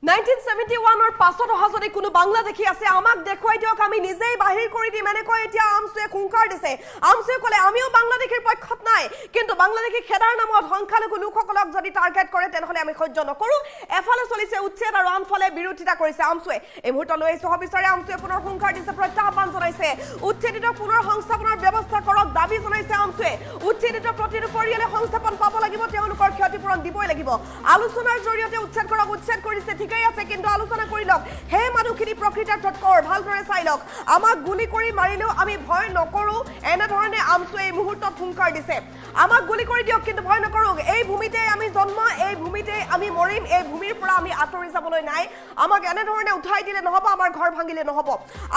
1971 পাছত অহা যদি কোনো বাংলাদেশী আছে আমাক দেখুৱাই দিয়ক আমি নিজেই বাহিৰ কৰি দিম এনেকৈ এতিয়া আমছুৱে খুংকাৰ দিছে আমছুৱে ক'লে আমিও বাংলাদেশীৰ পক্ষত নাই কিন্তু বাংলাদেশী খেদাৰ নামত সংখ্যালঘু লোকসকলক যদি টাৰ্গেট কৰে তেনেহলে আমি সহ্য নকৰো এফালে চলিছে উচ্ছেদ আৰু আনফালে বিৰোধিতা কৰিছে আমছুৱে এই মুহূৰ্তলৈ সহবিচাৰে আমছুৱে পুনৰ খুংকাৰ দিছে প্ৰত্যাহ্বান জনাইছে উচ্ছেদিত পুনৰ সংস্থাপনৰ ব্যৱস্থা কৰক দাবী জনাইছে আমছুৱে উচ্ছেদিত প্ৰতিটো পৰিয়ালে সংস্থাপন পাব লাগিব তেওঁলোকৰ ক্ষতিপূৰণ দিবই লাগিব আলোচনাৰ জৰিয়তে উচ্ছেদ কৰক উচ্ছেদ কৰিছে ঠিকই আছে কিন্তু আলোচনা কৰি লওক হে মানুহখিনি প্ৰকৃতাৰ্থত কৰ ভালদৰে চাই লওক আমাক গুলি কৰি মাৰিলেও আমি ভয় নকৰো এনে ধৰণে আমছুৱে এই মুহূৰ্তত খুংকাৰ দিছে আমাক গুলি কৰি দিয়ক কিন্তু ভয় নকৰো এই ভূমিতে আমি জন্ম এই ভূমিতে আমি মৰিম এই ভূমিৰ পৰা আমি আঁতৰি যাবলৈ নাই আমাক এনে ধৰণে উঠাই দিলে নহব আমাৰ ঘৰ ভাঙিলে নহব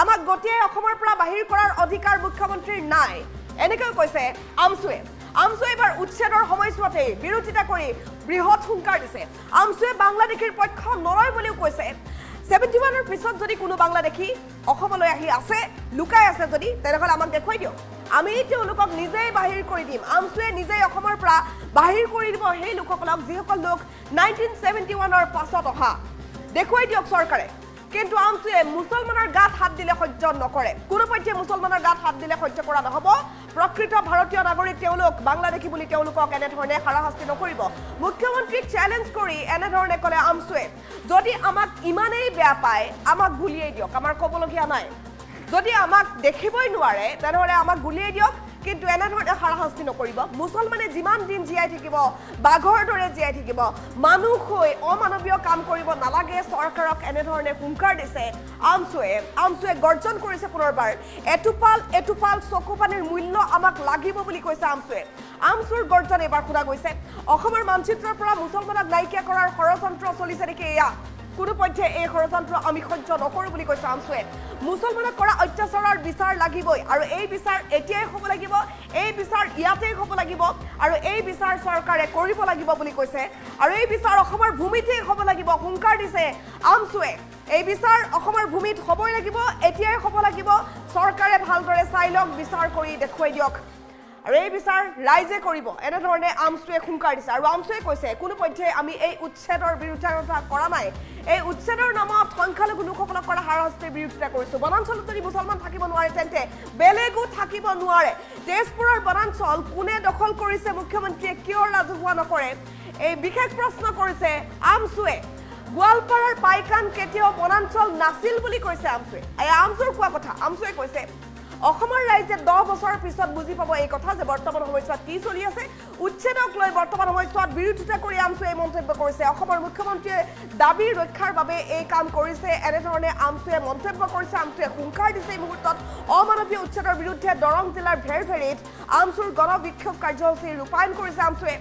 আমাক গটিয়াই অসমৰ পৰা বাহিৰ কৰাৰ অধিকাৰ মুখ্যমন্ত্ৰীৰ নাই এনেকৈ কৈছে আমছুৱে আমছুৱে এবাৰ উচ্ছেদৰ সময়ছোৱাতে বিৰোধিতা কৰি বৃহৎ হুংকাৰ দিছে আমছুৱে বাংলাদেশীৰ পক্ষ নলয় বুলিও কৈছে 71 পিছত যদি কোনো বাংলাদেশী অসমলৈ আহি আছে লুকাই আছে যদি তেনেহলে আমাক দেখুৱাই দিয়ক আমি তেওঁলোকক নিজেই বাহিৰ কৰি দিম আমছুৱে নিজেই অসমৰ পৰা বাহিৰ কৰি দিব সেই লোকসকলক যিসকল লোক 1971 পাছত অহা দেখুৱাই দিয়ক চৰকাৰে কিন্তু আমছুৱে মুছলমানৰ গাত হাত দিলে সহ্য নকৰে কোনোপধ্যে মুছলমানৰ গাত হাত দিলে সহ্য কৰা নহব প্ৰকৃত ভাৰতীয় নাগৰিক তেওঁলোক বাংলাদেশী বুলি তেওঁলোকক এনে ধৰণে হাৰাশাস্তি নকৰিব মুখ্যমন্ত্ৰীক চ্যালেঞ্জ কৰি এনে ধৰণে ক'লে আমছুৱে যদি আমাক ইমানেই বেয়া পায় আমাক গুলিয়াই দিয়ক আমাৰ ক'বলগীয়া নাই যদি আমাক দেখিবই নোৱাৰে তেনেহলে আমাক গুলিয়াই দিয়ক কিন্তু এনে ধৰণে হাৰাশাস্তি নকৰিব মুছলমানে যিমান দিন জীয়াই থাকিব বাঘৰ দৰে জীয়াই থাকিব মানুহ হৈ অমানৱীয় কাম কৰিব নালাগে চৰকাৰক এনে ধৰণে হুংকাৰ দিছে আমছুৱে গৰ্জন কৰিছে পুনৰবাৰ এটুপাল চকুপানীৰ মূল্য আমাক লাগিব বুলি কৈছে আমছুৰ গৰ্জন এবাৰ শুনা গৈছে অসমৰ মানচিত্ৰৰ পৰা মুছলমানক নাইকিয়া কৰাৰ ষড়যন্ত্ৰ চলিছে নেকি এয়া কোনোপধ্যে এই ষড়যন্ত্ৰ আমি সহ্য নকৰো বুলি কৈছে আমছুৱে মুছলমানক কৰা অত্যাচাৰৰ বিচাৰ লাগিবই আৰু এই বিচাৰ এতিয়াই হ'ব লাগিব এই বিচাৰ ইয়াতেই হ'ব লাগিব আৰু এই বিচাৰ চৰকাৰে কৰিব লাগিব বুলি কৈছে আৰু এই বিচাৰ অসমৰ ভূমিতেই হ'ব লাগিব হুংকাৰ দিছে আমছুৱে এই বিচাৰ অসমৰ ভূমিত হ'বই লাগিব এতিয়াই হ'ব লাগিব চৰকাৰে ভালদৰে চাই লওক বিচাৰ কৰি দেখুৱাই দিয়ক আৰু এই বিচাৰ ৰাইজে কৰিব এনে ধৰণে আমছুৱে খুংকাৰ দিছে আৰু আমছুৱে কৈছে কোনোপধ্যে আমি এই উচ্ছেদৰ বিৰোধিতা কৰা নাই এই উচ্ছেদৰ নামত সংখ্যালঘু লোকসকলক কৰা হাৰাশাস্তিৰ বিৰোধিতা কৰিছো বনাঞ্চলত যদি মুছলমান থাকিব নোৱাৰে তেন্তে বেলেগো থাকিব নোৱাৰে তেজপুৰৰ বনাঞ্চল কোনে দখল কৰিছে মুখ্যমন্ত্ৰীয়ে কিয় ৰাজহুৱা নকৰে এই বিশেষ প্ৰশ্ন কৰিছে আমছুৱে গোৱালপাৰাৰ পাইকান কেতিয়াও বনাঞ্চল নাছিল বুলি কৈছে আমছুৱে এই আমছুৰ কোৱা কথা আমছুৱে কৈছে অসমৰ ৰাইজে 10 বছৰৰ পিছত বুজি পাব এই কথা যে বৰ্তমান সময়ছোৱাত কি চলি আছে উচ্ছেদক লৈ বৰ্তমান সময়ছোৱাত বিৰোধিতা কৰি আমছুৱে মন্তব্য কৰিছে অসমৰ মুখ্যমন্ত্ৰীয়ে দাবী ৰক্ষাৰ বাবে এই কাম কৰিছে এনে ধৰণে আমছুৱে মন্তব্য কৰিছে আমছুৱে হুংকাৰ দিছে এই মুহূৰ্তত অমানৱীয় উচ্ছেদৰ বিৰুদ্ধে দৰং জিলাৰ ভেৰভেৰিত আমছুৰ গণবিক্ষোভ কাৰ্যসূচী ৰূপায়ণ কৰিছে আমছুৱে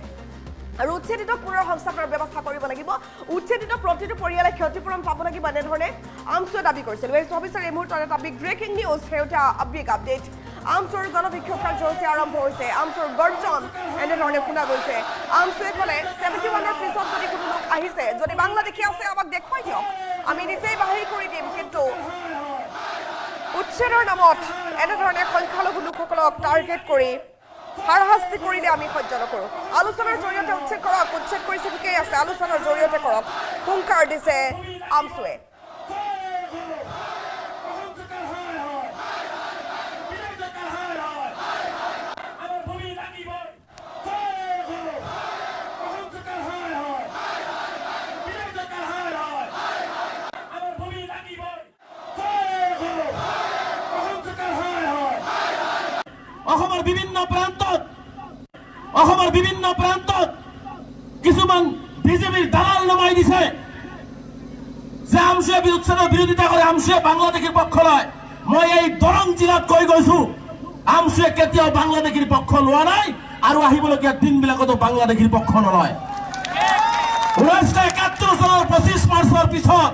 আৰু উচ্ছেদিত পুনৰ সংস্থাপনৰ ব্যৱস্থা কৰিব লাগিব উচ্ছেদিত প্ৰতিটো পৰিয়ালে ক্ষতিপূৰণ পাব লাগিব এনে ধৰণে আমছুৱে দাবী কৰিছিল এই সবিচাৰ এই মুহূৰ্তত এটা বিগ ব্ৰেকিং নিউজ সেউটা বিগ আপডেট আমছুৰ গণবিক্ষোভ কাৰ্যসূচী আৰম্ভ হৈছে আমছুৰ গৰ্জন এনে ধৰণে শুনা গৈছে আমছুৱে ক'লে 71 পিছত যদি কোনো লোক আহিছে যদি বাংলাদেশী আছে আমাক দেখুৱাই দিয়ক আমি নিজেই বাহিৰ কৰি দিম কিন্তু উচ্ছেদৰ নামত এনে ধৰণে সংখ্যালঘু লোকসকলক টাৰ্গেট কৰি হাৰাশাস্তি কৰিলে আমি সহ্য নকৰো আলোচনাৰ জৰিয়তে উচ্ছেদ কৰক উচ্ছেদ কৰিছে ঠিকেই আছে আলোচনাৰ জৰিয়তে কৰক হুংকাৰ দিছে আমছুৱে অসমৰ বিভিন্ন প্ৰান্তত কিছুমান বিজেপিৰ দালাল নমাই দিছে যে আমছুৱে উচ্ছেদৰ বিৰোধিতা কৰে আমছুৱে বাংলাদেশীৰ পক্ষ লয় মই এই দৰং জিলাত কৈ গৈছো আমছুৱে কেতিয়াও বাংলাদেশীৰ পক্ষ লোৱা নাই আৰু আহিবলগীয়া দিনবিলাকতো বাংলাদেশীৰ পক্ষ নলয় 1971 চনৰ 25 মাৰ্চৰ পিছত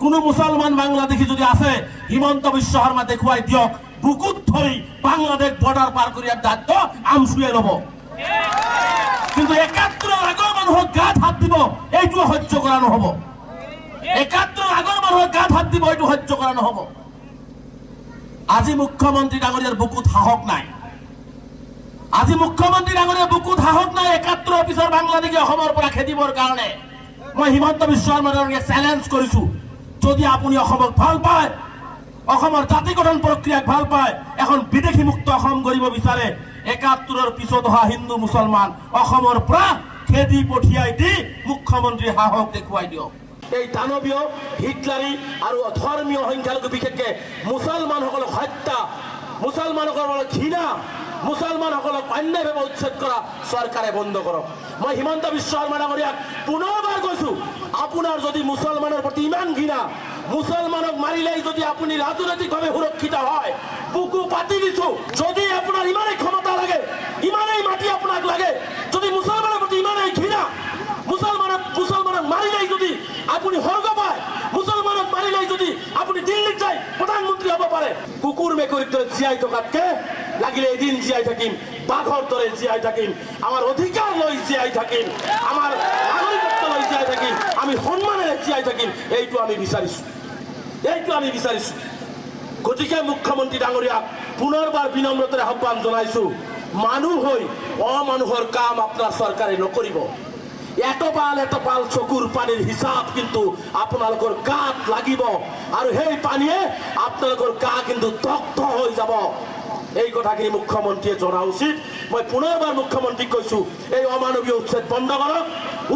কোনো মুছলমান বাংলাদেশী যদি আছে হিমন্ত বিশ্ব শৰ্মা দেখুৱাই দিয়ক বুকুত ধৰি বাংলাদেশ বৰ্ডাৰ পাৰ কৰি দায়িত্ব আমছুৱে ল'ব কিন্তু 71 আগৰ মানুহক গাত হাত দিব এইটো সহ্য কৰা নহব 71 আগৰ মানুহক গাত হাত দিব এইটো সহ্য কৰা নহব আজি মুখ্যমন্ত্ৰী ডাঙৰীয়াৰ বুকুত সাহস নাই আজি মুখ্যমন্ত্ৰী ডাঙৰীয়াৰ বুকুত সাহস নাই 71 পিছৰ বাংলাদেশী অসমৰ পৰা খেদিবৰ কাৰণে মই হিমন্ত বিশ্ব শৰ্মা ডাঙৰীয়াক চেলেঞ্জ কৰিছো, যদি আপুনি অসমক ভাল পায়, অসমৰ জাতি গঠন প্ৰক্ৰিয়াক ভাল পায়, এখন বিদেশী মুক্ত অসম কৰিব বিচাৰে, ৭১ৰ পিছত অহা হিন্দু মুছলমান অসমৰ পৰা খেদি পঠিয়াই দি মুখ্যমন্ত্ৰীৰ সাহস দেখুৱাই দিয়ক। এই দানৱীয় হিটলাৰী আৰু ধৰ্মীয় সংখ্যালঘু বিশেষকৈ মুছলমানসকলক হত্যা, মুছলমানসকলক ঘৃণা, মুছলমানসকলক অন্যায়ভাৱে উচ্ছেদ কৰা চৰকাৰে বন্ধ কৰক। মই হিমন্ত বিশ্ব শৰ্মা ডাঙৰীয়াক পুনৰবাৰ কৈছো, আপোনাৰ যদি মুছলমানৰ প্ৰতি ইমান ঘৃণা, মুছলমানক মাৰিলেই যদি আপুনি ৰাজনৈতিকভাৱে সুৰক্ষিত হয়, বুকু পাতি দিছো। যদি আপোনাৰ ইমানেই ক্ষমতা লাগে, ইমানেই মাটি আপোনাক লাগে, যদি মুছলমানৰ প্ৰতি ইমানেই ঘৃণা, মুছলমানক মাৰিলেই যদি আপুনি স্বৰ্গ পায়, মুছলমানক মাৰিলেই যদি আপুনি দিল্লীত যায় প্ৰধানমন্ত্ৰী হ'ব পাৰে, কুকুৰ মেকুৰীৰ দৰে জীয়াই থকাতকে লাগিলে এদিন জীয়াই থাকিম, বাঘৰ দৰে জীয়াই থাকিম, আমাৰ অধিকাৰ লৈ জীয়াই থাকিম, আমাৰ নাগৰিকত্ব লৈ জীয়াই থাকিম, আমি সন্মানেৰে জীয়াই থাকিম, এইটো আমি বিচাৰিছো, এইটো আমি বিচাৰিছো। গতিকে মুখ্যমন্ত্ৰী ডাঙৰীয়াক পুনৰবাৰ বিনম্ৰতাৰে আহ্বান জনাইছো, মানুহ হৈ অমানুহৰ কাম আপোনাৰ চৰকাৰে নকৰিব। এটপাল চকুৰ পানীৰ হিচাপ কিন্তু আপোনালোকৰ গাত লাগিব, আৰু সেই পানীয়ে আপোনালোকৰ গা কিন্তু দগ্ধ হৈ যাব। এই কথাখিনি মুখ্যমন্ত্ৰীয়ে জনা উচিত। মই পুনৰবাৰ মুখ্যমন্ত্ৰীক কৈছো, এই অমানৱীয় উচ্ছেদ বন্ধ কৰক,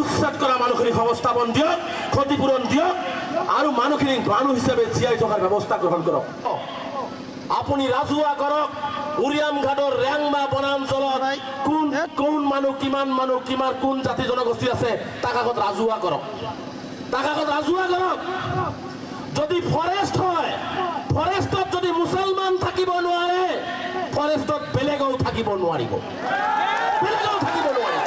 উচ্ছেদ কৰা মানুহখিনিক সংস্থাপন দিয়ক, ক্ষতিপূৰণ দিয়ক, আৰু মানুহখিনিক মানুহ হিচাপে জীয়াই থকাৰ ব্যৱস্থা গ্ৰহণ কৰক। আপুনি ৰাজহুৱা কৰক, উৰিয়াম ঘাটৰ ৰেংমা বনাঞ্চলত কোন মানুহ, কিমান মানুহ, কোন জাতি জনগোষ্ঠী আছে, তাক আগত ৰাজহুৱা কৰক, তাক আগত ৰাজহুৱা কৰক। যদি ফৰেষ্ট হয়, ফৰেষ্টত যদি মুছলমান থাকিব নোৱাৰে, ফৰেষ্টত বেলেগও থাকিব নোৱাৰিব, বেলেগও থাকিব নোৱাৰিব।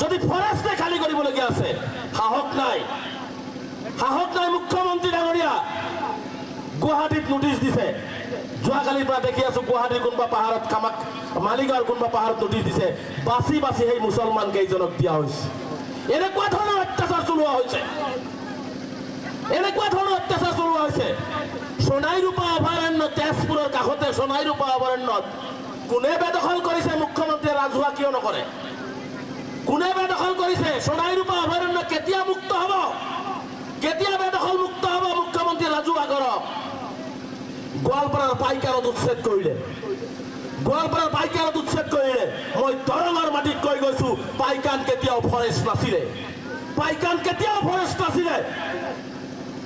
যদি ফৰেষ্টে খালী কৰিবলগীয়া আছে, সাহস নাই, সাহস নাই মুখ্যমন্ত্ৰী ডাঙৰীয়া। গুৱাহাটীত নোটিছ দিছে, যোৱাকালিৰ পৰা দেখি আছো গুৱাহাটীৰ কোনোবা পাহাৰত, মালিগাঁৱৰ কোনোবা পাহাৰত নোটিছ দিছে, বাছি বাছি সেই মুছলমান কেইজনক দিয়া হৈছে। এনেকুৱা ধৰণৰ অত্যাচাৰ চলোৱা হৈছে, এনেকুৱা ধৰণৰ অত্যাচাৰ চলোৱা হৈছে। সোণাইৰূপা অভয়াৰণ্য, তেজপুৰৰ কাষতে সোণাইৰূপা অভয়াৰণ্যত কোনে বেদখল কৰিছে, মুখ্যমন্ত্ৰীয়ে ৰাজহুৱা কিয় নকৰে? কোনে বেদখল কৰিছে? সোণাইৰূপা অভয়াৰণ্য কেতিয়া মুক্ত হ'ব? কেতিয়া বেদখল মুক্ত হ'ব? মুখ্যমন্ত্ৰীয়ে ৰাজহুৱা কৰক। গোৱালপাৰাৰ পাইকাৰত উচ্ছেদ কৰিলে, গোৱালপাৰাৰ পাইকাৰত উচ্ছেদ কৰিলে। মই দৰঙৰ মাটিত কৈ গৈছো, পাইকান কেতিয়াও ফৰেষ্ট নাছিলে, পাইকান কেতিয়াও ফৰেষ্ট নাছিলে।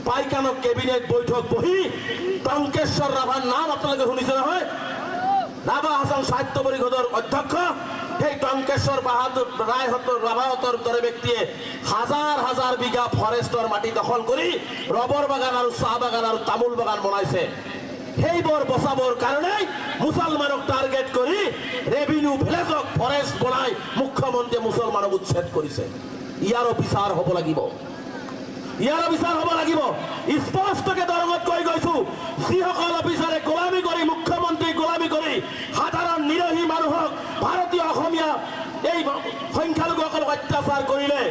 পাইকানৰ কেবিনেট বৈঠক বহি টংকেশ্বৰ ৰাভাৰ নাম আপোনালোকে শুনিছে নহয়? ৰাভা হাছান সাহিত্য পৰিষদৰ অধ্যক্ষ, সেই টংকেশ্বৰ ৰাভাহঁতৰ দৰে ব্যক্তিয়ে হাজাৰ হাজাৰ বিঘা ফৰেষ্টৰ মাটি দখল কৰি ৰবৰ বাগান আৰু চাহ বাগান আৰু তামোল বাগান বনাইছে। সেইবোৰ বচাবৰ কাৰণে মুছলমানক টাৰ্গেট কৰি ৰেভিনিউ ভিলেজক ফৰেষ্ট বনাই মুখ্যমন্ত্ৰীয়ে মুছলমানক উচ্ছেদ কৰিছে। ইয়াৰো বিচাৰ হ'ব লাগিব, ইয়াৰো বিচাৰ হ'ব লাগিব। স্পষ্টকে দৰঙত কৈ গৈছো, যিসকল অফিচাৰে গোলামী কৰি, মুখ্যমন্ত্ৰী গোলামী কৰি সাধাৰণ নিৰহী মানুহক, ভাৰতীয় অসমীয়া এই সংখ্যালঘুসকলক অত্যাচাৰ কৰিলে,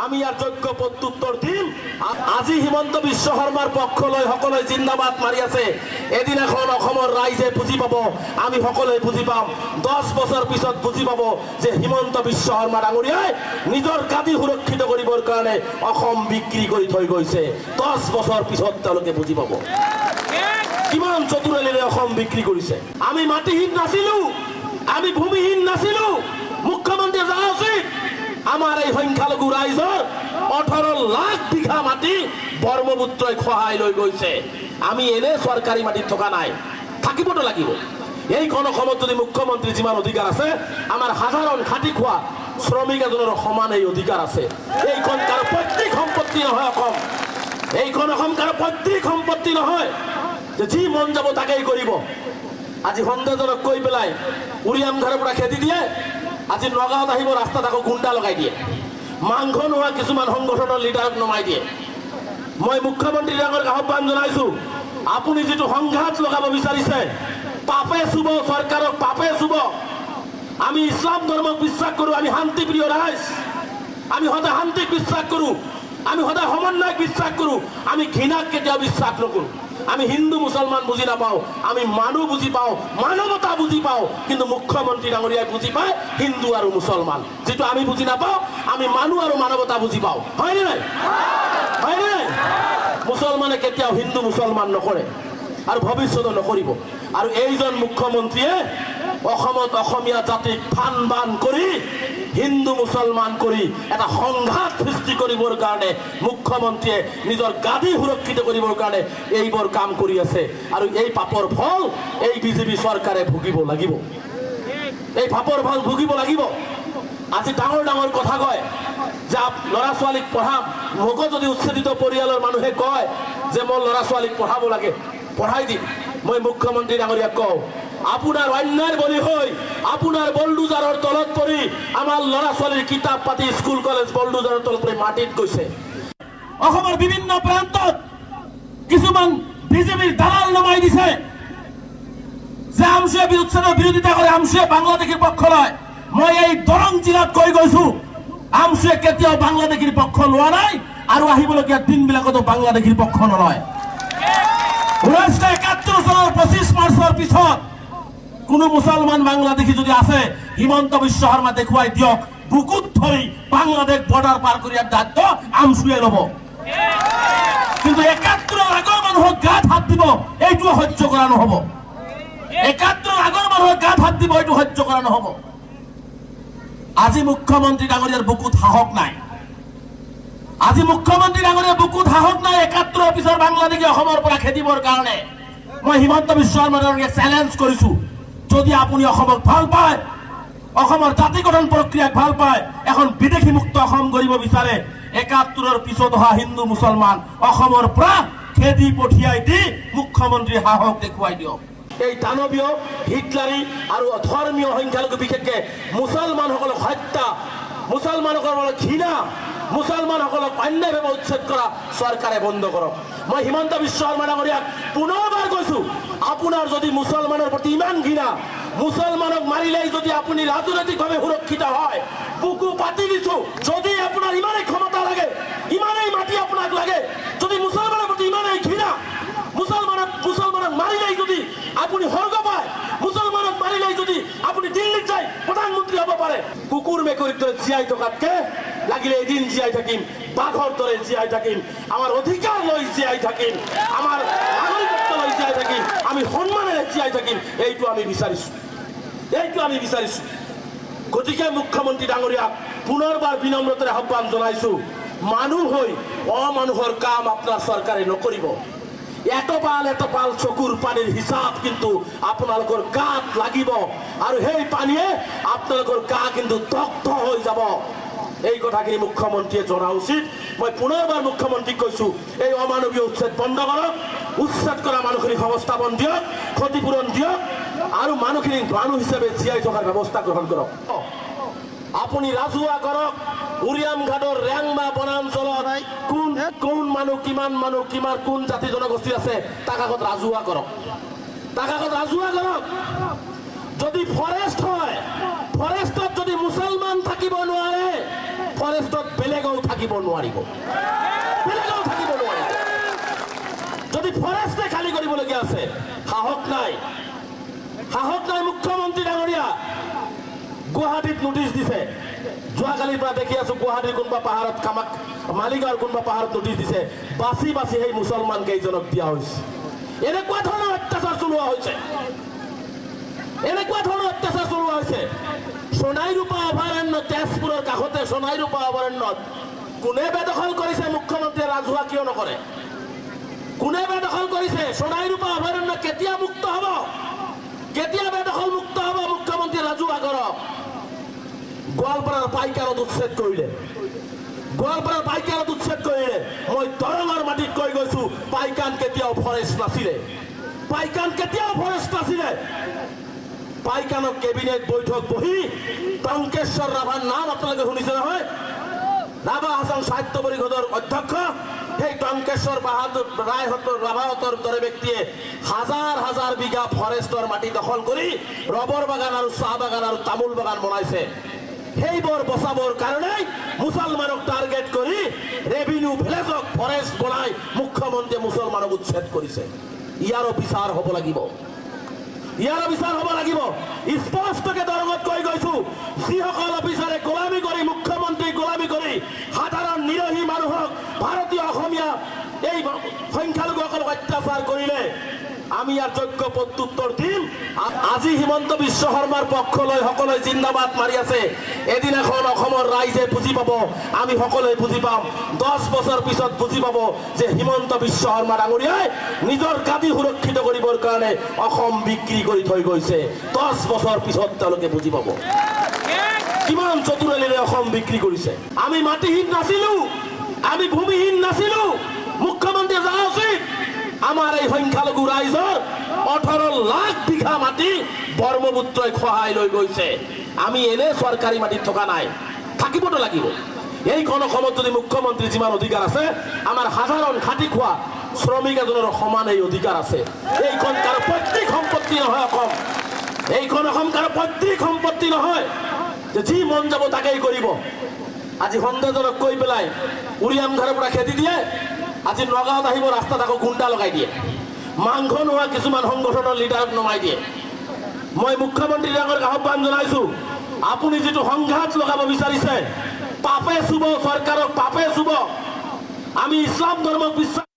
আমি ইয়াৰ যোগ্য প্ৰত্যুত্তৰ দিম। আজি হিমন্ত বিশ্ব শৰ্মাৰ পক্ষ লৈ সকলোৱে জিন্দাবাদ মাৰি আছে। এদিনাখন অসমৰ ৰাইজে বুজি পাব, আমি সকলোৱে বুজি পাম, 10 বছৰ পিছত বুজি পাব যে হিমন্ত বিশ্ব শৰ্মা ডাঙৰীয়াই নিজৰ গাদী সুৰক্ষিত কৰিবৰ কাৰণে অসম বিক্ৰী কৰি থৈ গৈছে। 10 বছৰ পিছত তেওঁলোকে বুজি পাব কিমান চতুৰালিৰে অসম বিক্ৰী কৰিছে। আমি মাটিহীন নাছিলো, আমি ভূমিহীন নাছিলো। মুখ্যমন্ত্ৰীয়ে জনা উচিত, আমাৰ এই সংখ্যালঘু ৰাইজৰ 18 লাখ বিঘা মাটি ব্ৰহ্মপুত্ৰই খহাই লৈ গৈছে। আমি এনে চৰকাৰী মাটিত থকা নাই, থাকিবতো লাগিব। এইখন অসমত যদি মুখ্যমন্ত্ৰী যিমান অধিকাৰ আছে, আমাৰ সাধাৰণ খাটি খোৱা শ্ৰমিক এজনৰ সমান এই অধিকাৰ আছে। এইখন কাৰো পৈতৃক সম্পত্তি নহয় অসম, এইখন অসম কাৰো পৈতৃক সম্পত্তি নহয় যে যি মন যাব তাকেই কৰিব। আজি সন্দেহজনক কৈ পেলাই উৰিয়াম ঘৰৰ পৰা খেদি দিয়ে, আজি নগাঁৱত আহিব ৰাস্তাত আকৌ গুণ্ডা লগাই দিয়ে, মাংস নোহোৱা কিছুমান সংগঠনৰ লিডাৰক নমাই দিয়ে। মই মুখ্যমন্ত্ৰী ডাঙৰীয়াক আহ্বান জনাইছো, আপুনি যিটো সংঘাত লগাব বিচাৰিছে, পাপে চুব, চৰকাৰক পাপে চুব। আমি ইছলাম ধৰ্মক বিশ্বাস কৰো, আমি শান্তিপ্ৰিয় ৰাইজ, আমি সদায় শান্তিক বিশ্বাস কৰো, আমি সদায় সমন্বয়ক বিশ্বাস কৰো, আমি ঘৃণাক কেতিয়াও বিশ্বাস নকৰো। আমি হিন্দু মুসলমান বুঝি না পাও, আমি মানুষ বুঝি পাও, মানবতা বুঝি পাও, কিন্তু মুখ্যমন্ত্রী ডাঙরিয়াই বুঝি পায় হিন্দু আর মুসলমান। যেটা আমি বুঝি না পাও, আমি মানুষ আর মানবতা বুঝি পাও। হয়নি নাই? হয়নি নাই? মুসলমানে কেতিয়াও হিন্দু মুসলমান নকৰে আৰু ভৱিষ্যতে নকৰিব। আৰু এইজন মুখ্যমন্ত্ৰীয়ে অসমত অসমীয়া জাতিক ফান বান কৰি হিন্দু মুসলমান কৰি এটা সংঘাত সৃষ্টি কৰিবৰ কাৰণে মুখ্যমন্ত্ৰীয়ে নিজৰ গাদী সুৰক্ষিত কৰিবৰ কাৰণে এইবোৰ কাম কৰি আছে। আৰু এই পাপৰ ফল এই বিজেপি চৰকাৰে ভুগিব লাগিব, এই পাপৰ ফল ভুগিব লাগিব। আজি ডাঙৰ ডাঙৰ কথা কয় যে ল'ৰা ছোৱালীক পঢ়াম, মোকো যদি উচ্ছেদিত পৰিয়ালৰ মানুহে কয় যে মই ল'ৰা ছোৱালীক পঢ়াব লাগে, পঢ়াই দিম। মই মুখ্যমন্ত্ৰী ডাঙৰীয়াক কওঁ, আপোনাৰ অন্যায় বলি হৈ আপোনাৰ বলডুজাৰৰ তলত পৰি আমাৰ ল'ৰা ছোৱালীৰ কিতাপ পাতি স্কুল কলেজ বলডুজাৰৰ তলত পৰি মাটিত গৈছে। অসমৰ বিভিন্ন প্ৰান্তত কিছুমান বিজেপিৰ দালাল নমাই দিছে যে আমচুৱে উচ্ছেদৰ বিৰোধিতা কৰে, আমচুৱে বাংলাদেশীৰ পক্ষ লয়। মই এই দৰং জিলাত কৈ গৈছো, আমচুৱে কেতিয়াও বাংলাদেশীৰ পক্ষ লোৱা নাই আৰু আহিবলগীয়া দিনবিলাকতো বাংলাদেশীৰ পক্ষ নলয়। 1971 চনৰ 25 মাৰ্চৰ পিছত কোনো মুছলমান বাংলাদেশী যদি আছে, হিমন্ত বিশ্ব শৰ্মা দেখুৱাই দিয়ক, বুকুত ধৰি বাংলাদেশ বৰ্ডাৰ পাৰ কৰি দায়িত্ব আমচুৱে ল'ব। কিন্তু 71 আগৰ মানুহক গাত হাত দিব, এইটো সহ্য কৰা নহ'ব। 71 আগৰ মানুহক গাত হাত দিব, এইটো সহ্য কৰা নহ'ব। আজি মুখ্যমন্ত্ৰী ডাঙৰীয়াৰ বুকুত সাহস নাই, আজি মুখ্যমন্ত্ৰী ডাঙৰীয়াৰ বুকুত সাহস নাই 71 পিছৰ বাংলাদেশী অসমৰ পৰা খেদিবৰ কাৰণে। মই হিমন্ত বিশ্ব শৰ্মা ডাঙৰীয়াক চেলেঞ্জ কৰিছো, যদি আপুনি অসমক ভাল পায়, অসমৰ জাতি গঠন প্ৰক্ৰিয়াক ভাল পায়, এখন বিদেশী মুক্ত অসম কৰিব বিচাৰে, 71ৰ পিছত অহা হিন্দু মুছলমান অসমৰ পৰা খেদি পঠিয়াই দি মুখ্যমন্ত্ৰীৰ সাহস দেখুৱাই দিয়ক। এই দানৱীয় হিটলাৰী আৰু ধৰ্মীয় সংখ্যালঘু বিশেষকে মুছলমানসকলক হত্যা, মুছলমানসকলক ঘৃণা, মুছলমানসকলক অন্যায়ভাৱে উচ্ছেদ কৰা চৰকাৰে বন্ধ কৰক। মই হিমন্ত বিশ্ব শৰ্মা ডাঙৰীয়াক পুনৰবাৰ কৈছো, আপোনাৰ যদি মুছলমানৰ প্ৰতি ইমান ঘৃণা, মুছলমানক মাৰিলেই যদি আপুনি ৰাজনৈতিকভাৱে সুৰক্ষিত হয়, বুকু পাতি দিছো। যদি আপোনাৰ ইমানেই ক্ষমতা লাগে, ইমানেই মাটি আপোনাক লাগে, যদি মুছলমানৰ প্ৰতি ইমানেই ঘৃণা, মুছলমানক মাৰিলেই যদি আপুনি স্বৰ্গ পায়, মুছলমানক মাৰিলেই যদি আপুনি দিল্লীত যায় প্ৰধানমন্ত্ৰী হ'ব পাৰে, কুকুৰ মেকুৰীৰ দৰে জীয়াই থকাতকে লাগিলে এদিন জীয়াই থাকিম, বাঘৰ দৰে জীয়াই থাকিম, আমাৰ অধিকাৰ লৈ জীয়াই থাকিম, আমাৰ নাগৰিকত্ব লৈ জীয়াই থাকিম, আমি সন্মানেৰে জীয়াই থাকিম, এইটো আমি বিচাৰিছো, এইটো আমি বিচাৰিছো। গতিকে মুখ্যমন্ত্ৰী ডাঙৰীয়াক পুনৰবাৰ বিনম্ৰতাৰে আহ্বান জনাইছো, মানুহ হৈ অমানুহৰ কাম আপোনাৰ চৰকাৰে নকৰিব। এটপাল চকুৰ পানীৰ হিচাপ কিন্তু আপোনালোকৰ গাত লাগিব, আৰু সেই পানীয়ে আপোনালোকৰ গা কিন্তু দগ্ধ হৈ যাব। এই কথাখিনি মুখ্যমন্ত্ৰীয়ে জনা উচিত। মই পুনৰবাৰ মুখ্যমন্ত্ৰীক কৈছো, এই অমানৱীয় উচ্ছেদ বন্ধ কৰক, উচ্ছেদ কৰা মানুহখিনিক সংস্থাপন দিয়ক, ক্ষতিপূৰণ দিয়ক, আৰু মানুহখিনিক মানুহ হিচাপে জীয়াই থকাৰ ব্যৱস্থা গ্ৰহণ কৰক। আপুনি ৰাজহুৱা কৰক, উৰিয়াম ঘাটৰ ৰেংবা বনাঞ্চলত কোন মানুহ, কিমান মানুহ, কোন জাতি জনগোষ্ঠী আছে, তাক আগত ৰাজহুৱা কৰক, তাক আগত ৰাজহুৱা কৰক। যদি ফৰেষ্ট হয়, ফৰেষ্টত যদি মুছলমান থাকিব নোৱাৰে, ফৰেষ্টত বেলেগও থাকিব নোৱাৰিব, বেলেগও থাকিব নোৱাৰিব। যদি ফৰেষ্টে খালী কৰিবলগীয়া আছে, সাহস নাই, সাহস নাই মুখ্যমন্ত্ৰী ডাঙৰীয়া। গুৱাহাটীত নোটিছ দিছে, যোৱাকালিৰ পৰা দেখি আছো, গুৱাহাটীৰ কোনোবা পাহাৰত মালিগাঁৱৰ কোনোবা পাহাৰত নোটিছ দিছে, বাছি বাছি সেই মুছলমান কেইজনক দিয়া হৈছে। এনেকুৱা ধৰণৰ অত্যাচাৰ চলোৱা হৈছে, এনেকুৱা ধৰণৰ অত্যাচাৰ চলোৱা হৈছে। সোণাইৰূপা অভয়াৰণ্য, তেজপুৰৰ কাষতে সোণাইৰূপা অভয়াৰণ্যত কোনে বেদখল কৰিছে, মুখ্যমন্ত্ৰীয়ে ৰাজহুৱা কিয় নকৰে? কোনে বেদখল কৰিছে? সোণাইৰূপা অভয়াৰণ্য কেতিয়া মুক্ত হ'ব? কেতিয়া বেদখল মুক্ত হ'ব? মুখ্যমন্ত্ৰীয়ে ৰাজহুৱা কৰক। গোৱালপাৰাৰ পাইকাৰত উচ্ছেদ কৰিলে, গোৱালপাৰাৰ পাইকাৰত উচ্ছেদ কৰিলে। মই দৰঙৰ মাটিত কৈ গৈছো, পাইকান কেতিয়াও ফৰেষ্ট নাছিলে, পাইকান কেতিয়াও ফৰেষ্ট নাছিলে। পাইকানৰ কেবিনেট বৈঠক বহি টংকেশ্বৰ ৰাভাৰ নাম আপোনালোকে শুনিছে নহয়? ৰাভা হাছান সাহিত্য পৰিষদৰ অধ্যক্ষ, সেই টংকেশ্বৰ ৰাভাহঁতৰ দৰে ব্যক্তিয়ে হাজাৰ হাজাৰ বিঘা ফৰেষ্টৰ মাটি দখল কৰি ৰবৰ বাগান আৰু চাহ বাগান আৰু তামোল বাগান বনাইছে। সেইবোৰ বচাবৰ কাৰণে মুছলমানক টাৰ্গেট কৰি ৰেভিনিউ ভিলেজক ফৰেষ্ট বনাই মুখ্যমন্ত্ৰীয়ে মুছলমানক উচ্ছেদ কৰিছে। ইয়াৰো বিচাৰ হ'ব লাগিব, ইয়াৰো বিচাৰ হ'ব লাগিব। স্পষ্টকে দৰঙত কৈ গৈছো, যিসকল অফিচাৰে গোলামী কৰি, মুখ্যমন্ত্ৰী গোলামী কৰি সাধাৰণ নিৰহী মানুহক, ভাৰতীয় অসমীয়া এই সংখ্যালঘুসকলক অত্যাচাৰ কৰিলে আমি ইয়াৰ যোগ্য প্ৰত্যুত্তৰ দিম। আজি হিমন্ত বিশ্ব শৰ্মাৰ পক্ষলৈ সকলোৱে জিন্দাবাদ মাৰি আছে। এদিন এখন অসমৰ ৰাইজে বুজি পাব, আমি সকলোৱে বুজি পাম, 10 বছৰ পিছত বুজি পাব যে হিমন্ত বিশ্ব শৰ্মা ডাঙৰীয়াই নিজৰ গাদী সুৰক্ষিত কৰিবৰ কাৰণে অসম বিক্ৰী কৰি থৈ গৈছে। 10 বছৰ পিছত তেওঁলোকে বুজি পাব কিমান চতুৰালিৰে অসম বিক্ৰী কৰিছে। আমি মাটিহীন নাছিলো, আমি ভূমিহীন নাছিলো। মুখ্যমন্ত্ৰী যা উচিত, আমাৰ এই সংখ্যালঘু ৰাইজৰ 18 লাখ বিঘা মাটি ব্ৰহ্মপুত্ৰই খহাই লৈ গৈছে। আমি এনে চৰকাৰী মাটিত থকা নাই, থাকিবতো লাগিব। এইখন অসমত যদি মুখ্যমন্ত্ৰী যিমান অধিকাৰ আছে, আমাৰ সাধাৰণ খাটি খোৱা শ্ৰমিক এজনৰ সমান এই অধিকাৰ আছে। এইখন কাৰো পৈতৃক সম্পত্তি নহয়। অসম এইখন অসম কাৰো পৈতৃক সম্পত্তি নহয় যে যি মন যাব তাকেই কৰিব। আজি সন্দেহজনক কৈ পেলাই উৰিয়াম ঘৰৰ পৰা খেদি দিয়ে, আজি নগাঁৱত আহিব ৰাস্তাত আকৌ গুণ্ডা লগাই দিয়ে, মাংস নোহোৱা কিছুমান সংগঠনৰ লিডাৰক নমাই দিয়ে। মই মুখ্যমন্ত্ৰী ডাঙৰীয়াক আহ্বান জনাইছো, আপুনি যিটো সংঘাত লগাব বিচাৰিছে, পাপে চুব, চৰকাৰক পাপে চুব। আমি ইছলাম ধৰ্মক বিশ্বাস